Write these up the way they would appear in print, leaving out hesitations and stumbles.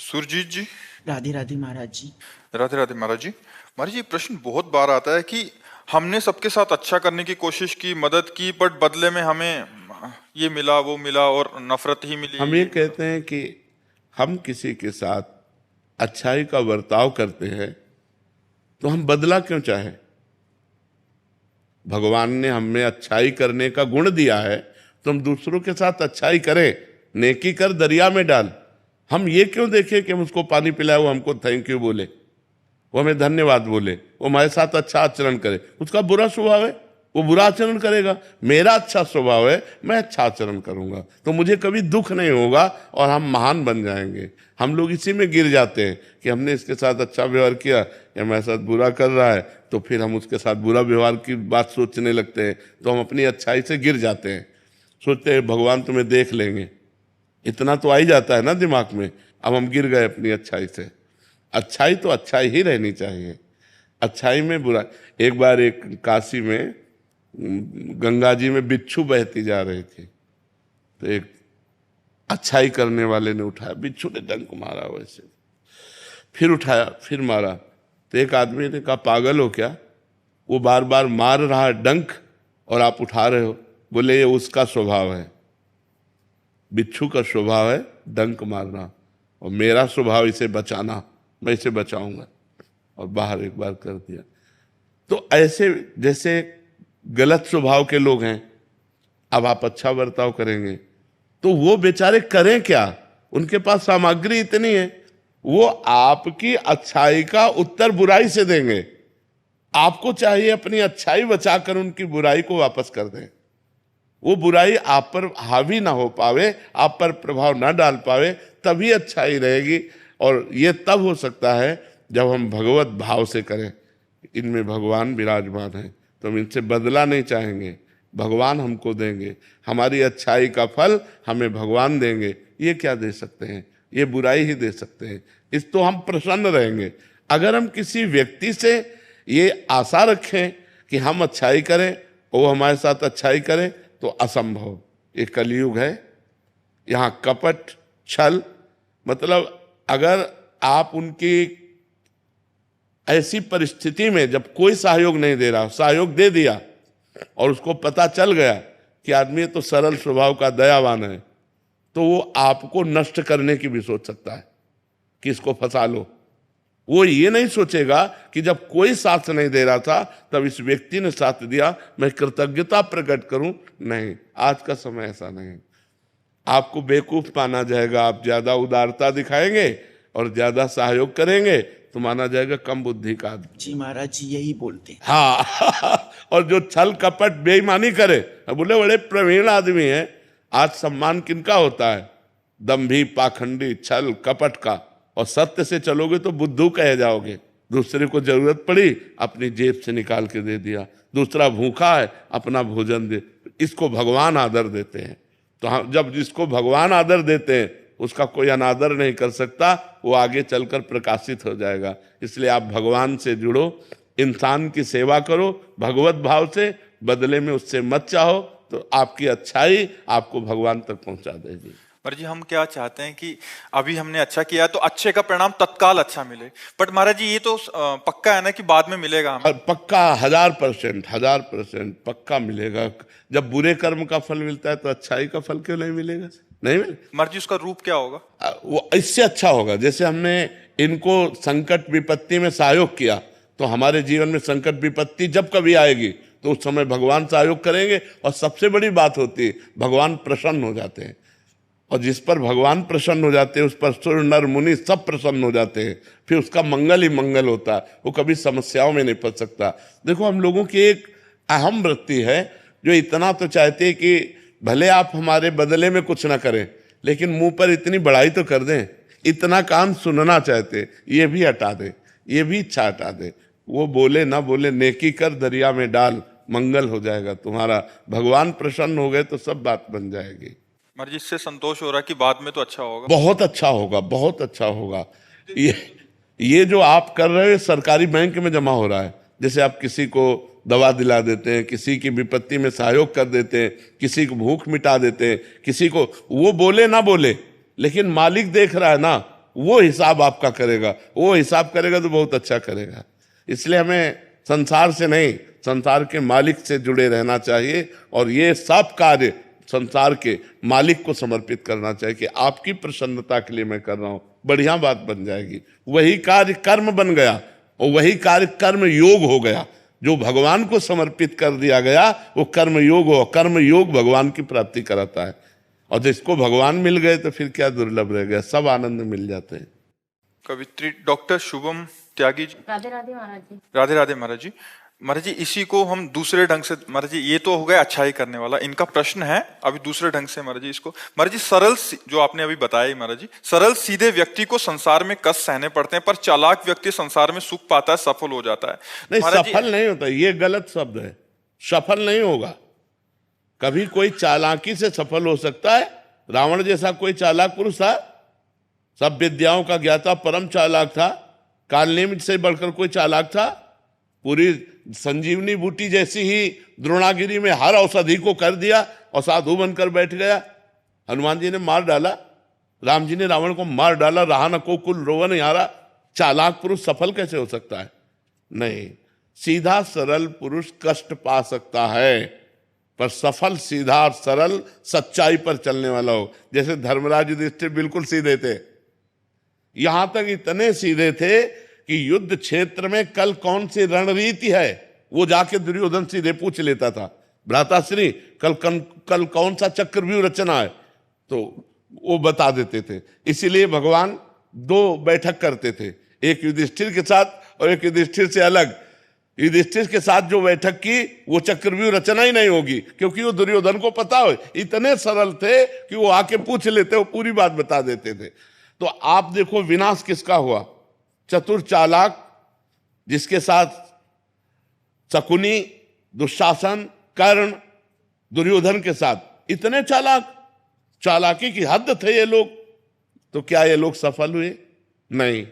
सुरजीत जी। राधे राधे महाराज जी। राधे राधे महाराज जी। महाराज जी, प्रश्न बहुत बार आता है कि हमने सबके साथ अच्छा करने की कोशिश की, मदद की, बट बदले में हमें ये मिला वो मिला और नफरत ही मिली, हम ये ये मिला। कहते हैं कि हम किसी के साथ अच्छाई का बर्ताव करते हैं तो हम बदला क्यों चाहें? भगवान ने हमें अच्छाई करने का गुण दिया है तो हम दूसरों के साथ अच्छाई करें। नेकी कर दरिया में डाल। हम ये क्यों देखें कि हम उसको पानी पिलाए, वो हमको थैंक यू बोले, वो हमें धन्यवाद बोले, वो हमारे साथ अच्छा आचरण करे। उसका बुरा स्वभाव है, वो बुरा आचरण करेगा। मेरा अच्छा स्वभाव है, मैं अच्छा आचरण करूंगा तो मुझे कभी दुख नहीं होगा और हम महान बन जाएंगे। हम लोग इसी में गिर जाते हैं कि हमने इसके साथ अच्छा व्यवहार किया, या हमारे साथ बुरा कर रहा है तो फिर हम उसके साथ बुरा व्यवहार की बात सोचने लगते हैं, तो हम अपनी अच्छाई से गिर जाते हैं। सोचते हैं भगवान तुम्हें देख लेंगे, इतना तो आ ही जाता है ना दिमाग में। अब हम गिर गए अपनी अच्छाई से। अच्छाई तो अच्छाई ही रहनी चाहिए, अच्छाई में बुरा। एक बार एक काशी में गंगा जी में बिच्छू बहती जा रही थी, तो एक अच्छाई करने वाले ने उठाया, बिच्छू ने डंक मारा वैसे, फिर उठाया, फिर मारा। तो एक आदमी ने कहा पागल हो क्या, वो बार बार मार रहा है डंक और आप उठा रहे हो। बोले ये उसका स्वभाव है, बिच्छू का स्वभाव है डंक मारना, और मेरा स्वभाव इसे बचाना, मैं इसे बचाऊंगा। और बाहर एक बार कर दिया। तो ऐसे जैसे गलत स्वभाव के लोग हैं, अब आप अच्छा बर्ताव करेंगे तो वो बेचारे करें क्या? उनके पास सामग्री इतनी है, वो आपकी अच्छाई का उत्तर बुराई से देंगे। आपको चाहिए अपनी अच्छाई बचाकर उनकी बुराई को वापस कर दें। वो बुराई आप पर हावी ना हो पावे, आप पर प्रभाव ना डाल पावे, तभी अच्छाई रहेगी। और ये तब हो सकता है जब हम भगवत भाव से करें। इनमें भगवान विराजमान है तो हम इनसे बदला नहीं चाहेंगे, भगवान हमको देंगे। हमारी अच्छाई का फल हमें भगवान देंगे। ये क्या दे सकते हैं? ये बुराई ही दे सकते हैं। इस तो हम प्रसन्न रहेंगे। अगर हम किसी व्यक्ति से ये आशा रखें कि हम अच्छाई करें, वो हमारे साथ अच्छाई करें, तो असंभव। ये कलयुग है, यहाँ कपट छल, मतलब अगर आप उनकी ऐसी परिस्थिति में जब कोई सहयोग नहीं दे रहा, सहयोग दे दिया और उसको पता चल गया कि आदमी तो सरल स्वभाव का दयावान है, तो वो आपको नष्ट करने की भी सोच सकता है कि इसको फंसा लो। वो ये नहीं सोचेगा कि जब कोई साथ नहीं दे रहा था तब इस व्यक्ति ने साथ दिया, मैं कृतज्ञता प्रकट करूं। नहीं, आज का समय ऐसा नहीं। आपको बेवकूफ माना जाएगा, आप ज्यादा उदारता दिखाएंगे और ज्यादा सहयोग करेंगे तो माना जाएगा कम बुद्धि का आदमी। जी महाराज जी यही बोलते हैं। हाँ और जो छल कपट बेईमानी करे, बोले बड़े प्रवीण आदमी हैं। आज सम्मान किनका होता है? दंभी, पाखंडी, छल कपट का। और सत्य से चलोगे तो बुद्धू कहे जाओगे। दूसरे को जरूरत पड़ी, अपनी जेब से निकाल के दे दिया। दूसरा भूखा है, अपना भोजन दे। इसको भगवान आदर देते हैं। तो हम जब जिसको भगवान आदर देते हैं उसका कोई अनादर नहीं कर सकता, वो आगे चलकर प्रकाशित हो जाएगा। इसलिए आप भगवान से जुड़ो, इंसान की सेवा करो भगवत भाव से, बदले में उससे मत चाहो, तो आपकी अच्छाई आपको भगवान तक पहुंचा देगी। पर जी हम क्या चाहते हैं कि अभी हमने अच्छा किया तो अच्छे का परिणाम तत्काल अच्छा मिले, बट महाराज जी ये तो पक्का है ना कि बाद में मिलेगा हमें? पक्का 1000% पक्का मिलेगा। जब बुरे कर्म का फल मिलता है तो अच्छाई का फल क्यों नहीं मिलेगा? नहीं मिले। महाराज जी उसका रूप क्या होगा? वो इससे अच्छा होगा। जैसे हमने इनको संकट विपत्ति में सहयोग किया, तो हमारे जीवन में संकट विपत्ति जब कभी आएगी तो उस समय भगवान सहयोग करेंगे। और सबसे बड़ी बात होती है, भगवान प्रसन्न हो जाते हैं। और जिस पर भगवान प्रसन्न हो जाते हैं उस पर सुर नर मुनि सब प्रसन्न हो जाते हैं। फिर उसका मंगल ही मंगल होता है, वो कभी समस्याओं में नहीं फंस सकता। देखो हम लोगों की एक अहम वृत्ति है जो इतना तो चाहते हैं कि भले आप हमारे बदले में कुछ ना करें, लेकिन मुंह पर इतनी बड़ाई तो कर दें। इतना कान सुनना चाहते, ये भी हटा दे, ये भी इच्छा हटा दे। वो बोले ना बोले, नेकी कर दरिया में डाल, मंगल हो जाएगा तुम्हारा। भगवान प्रसन्न हो गए तो सब बात बन जाएगी। महाराज जी इससे संतोष हो रहा है कि बाद में तो अच्छा होगा? बहुत अच्छा होगा, बहुत अच्छा होगा। ये जो आप कर रहे हो सरकारी बैंक में जमा हो रहा है। जैसे आप किसी को दवा दिला देते हैं, किसी की विपत्ति में सहयोग कर देते हैं, किसी को भूख मिटा देते हैं, किसी को, वो बोले ना बोले लेकिन मालिक देख रहा है ना, वो हिसाब आपका करेगा, वो हिसाब करेगा तो बहुत अच्छा करेगा। इसलिए हमें संसार से नहीं, संसार के मालिक से जुड़े रहना चाहिए और ये सब कार्य संसार के मालिक को समर्पित करना चाहिए कि आपकी प्रसन्नता के लिए मैं कर रहा हूं, बढ़िया बात बन जाएगी। वही कार्य कर्म बन गया और वही कार्य कर्म योग हो गया। जो भगवान को समर्पित कर दिया गया वो कर्म योग हो, कर्म योग भगवान की प्राप्ति कराता है। और जिसको भगवान मिल गए तो फिर क्या दुर्लभ रह गया, सब आनंद मिल जाते हैं। कवित्री डॉक्टर शुभम त्यागी जी। राधे राधे महाराज जी। राधे राधे महाराज जी। महाराज जी, इसी को हम दूसरे ढंग से, महाराज जी ये तो हो गया अच्छाई करने वाला, इनका प्रश्न है अभी दूसरे ढंग से महाराज जी इसको। महाराज जी सरल, जो आपने अभी बताया महाराज जी, सरल सीधे व्यक्ति को संसार में कष्ट सहने पड़ते हैं, पर चालाक व्यक्ति संसार में सुख पाता है, सफल हो जाता है। नहीं, महाराज जी, सफल नहीं होता, ये गलत शब्द है। सफल नहीं होगा कभी। कोई चालाकी से सफल हो सकता है। रावण जैसा कोई चालाक पुरुष था, सब विद्याओं का ज्ञाता, परम चालाक था। कालनेमि से बढ़कर कोई चालाक था? पूरी संजीवनी बूटी जैसी ही द्रोणागिरी में हर औषधि को कर दिया और साधु बनकर बैठ गया। हनुमान जी ने मार डाला, राम जी ने रावण को मार डाला, रहा न को कुल रोवन यारा। चालाक पुरुष सफल कैसे हो सकता है? नहीं, सीधा सरल पुरुष कष्ट पा सकता है, पर सफल सीधा सरल सच्चाई पर चलने वाला हो। जैसे धर्मराज युधिष्ठिर बिल्कुल सीधे थे, यहां तक इतने सीधे थे कि युद्ध क्षेत्र में कल कौन सी रणनीति है वो जाके दुर्योधन सीधे पूछ लेता था। भ्राताश्री कल कौन सा चक्रव्यूह रचना है, तो वो बता देते थे। इसीलिए भगवान दो बैठक करते थे, एक युधिष्ठिर के साथ और एक युधिष्ठिर से अलग। युधिष्ठिर के साथ जो बैठक की वो चक्रव्यूह रचना ही नहीं होगी, क्योंकि वो दुर्योधन को पता हो। इतने सरल थे कि वो आके पूछ लेते, वो पूरी बात बता देते थे। तो आप देखो विनाश किसका हुआ? चतुर चालाक, जिसके साथ शकुनी, दुशासन, कर्ण, दुर्योधन के साथ इतने चालाक, चालाकी की हद थे ये लोग। तो क्या ये लोग सफल हुए? नहीं,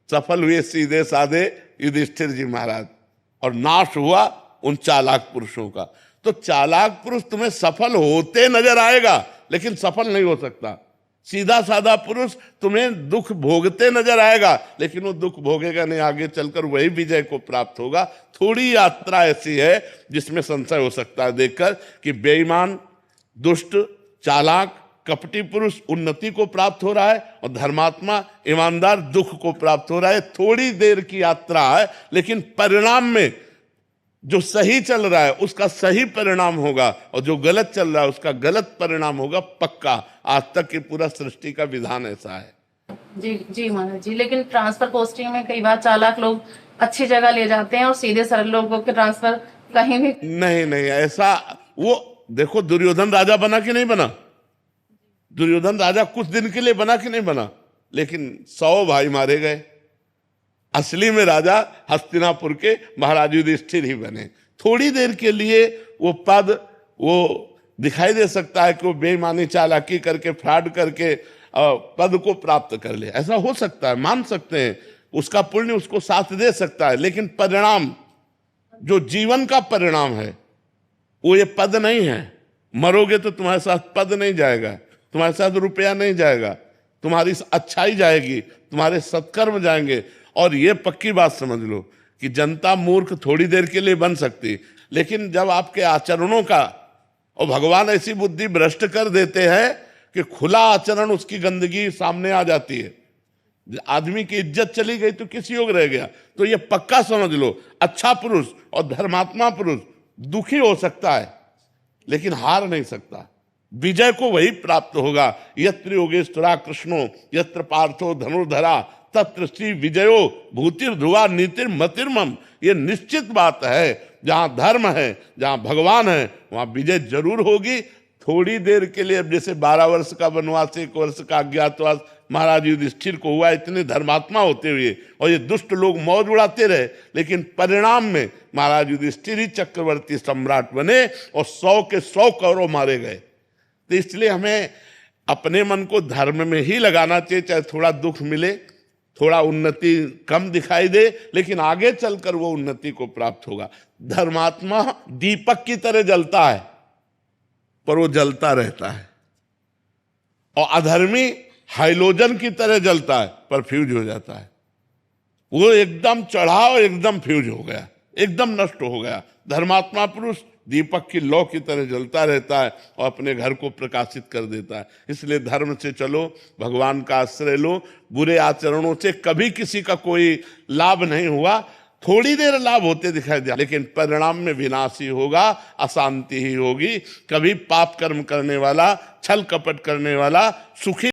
सफल हुए सीधे साधे युधिष्ठिर जी महाराज, और नाश हुआ उन चालाक पुरुषों का। तो चालाक पुरुष तुम्हें सफल होते नजर आएगा, लेकिन सफल नहीं हो सकता। सीधा साधा पुरुष तुम्हें दुख भोगते नजर आएगा, लेकिन वो दुख भोगेगा नहीं, आगे चलकर वही विजय को प्राप्त होगा। थोड़ी यात्रा ऐसी है जिसमें संशय हो सकता है देखकर कि बेईमान, दुष्ट, चालाक, कपटी पुरुष उन्नति को प्राप्त हो रहा है और धर्मात्मा, ईमानदार दुख को प्राप्त हो रहा है। थोड़ी देर की यात्रा है, लेकिन परिणाम में जो सही चल रहा है उसका सही परिणाम होगा और जो गलत चल रहा है उसका गलत परिणाम होगा, पक्का। आज तक की पूरा सृष्टि का विधान ऐसा है। जी जी महाराज जी। लेकिन ट्रांसफर पोस्टिंग में कई बार चालाक लोग अच्छी जगह ले जाते हैं और सीधे सरल लोगों के ट्रांसफर कहीं भी नहीं, ऐसा वो देखो, दुर्योधन राजा बना कि नहीं बना? दुर्योधन राजा कुछ दिन के लिए बना कि नहीं बना? लेकिन 100 भाई मारे गए। असली में राजा हस्तिनापुर के महाराज युधिष्ठिर ही बने। थोड़ी देर के लिए वो पद, वो दिखाई दे सकता है कि वो बेईमानी, चालाकी करके, फ्रॉड करके पद को प्राप्त कर ले, ऐसा हो सकता है, मान सकते हैं। उसका पुण्य उसको साथ दे सकता है, लेकिन परिणाम, जो जीवन का परिणाम है, वो ये पद नहीं है। मरोगे तो तुम्हारे साथ पद नहीं जाएगा, तुम्हारे साथ रुपया नहीं जाएगा, तुम्हारी अच्छाई जाएगी, तुम्हारे सत्कर्म जाएंगे। और ये पक्की बात समझ लो कि जनता मूर्ख थोड़ी देर के लिए बन सकती, लेकिन जब आपके आचरणों का, और भगवान ऐसी बुद्धि भ्रष्ट कर देते हैं कि खुला आचरण, उसकी गंदगी सामने आ जाती है। आदमी की इज्जत चली गई तो किस योग रह गया? तो ये पक्का समझ लो, अच्छा पुरुष और धर्मात्मा पुरुष दुखी हो सकता है, लेकिन हार नहीं सकता। विजय को वही प्राप्त होगा। यत्र योगेश्वरा कृष्णो यत्र पार्थो धनुर्धरा तत्र श्री विजयो भूतिर ध्रुवा नीतिर मतिर्मम। ये निश्चित बात है, जहां धर्म है, जहां भगवान है, वहां विजय जरूर होगी। थोड़ी देर के लिए, अब जैसे 12 वर्ष का वनवास, 1 वर्ष का अज्ञातवास महाराज युधिष्ठिर को हुआ, इतने धर्मात्मा होते हुए, और ये दुष्ट लोग मौज उड़ाते रहे, लेकिन परिणाम में महाराज युधिष्ठिर ही चक्रवर्ती सम्राट बने और 100 के 100 कौरव मारे गए। तो इसलिए हमें अपने मन को धर्म में ही लगाना चाहिए, चाहे थोड़ा दुख मिले, थोड़ा उन्नति कम दिखाई दे, लेकिन आगे चलकर वो उन्नति को प्राप्त होगा। धर्मात्मा दीपक की तरह जलता है, पर वो जलता रहता है, और अधर्मी हाइलोजन की तरह जलता है पर फ्यूज हो जाता है। वो एकदम चढ़ा और एकदम फ्यूज हो गया, एकदम नष्ट हो गया। धर्मात्मा पुरुष दीपक की लौ की तरह जलता रहता है और अपने घर को प्रकाशित कर देता है। इसलिए धर्म से चलो, भगवान का आश्रय लो। बुरे आचरणों से कभी किसी का कोई लाभ नहीं हुआ, थोड़ी देर लाभ होते दिखाई दिया, लेकिन परिणाम में विनाश ही होगा, अशांति ही होगी। कभी पाप कर्म करने वाला, छल कपट करने वाला सुखी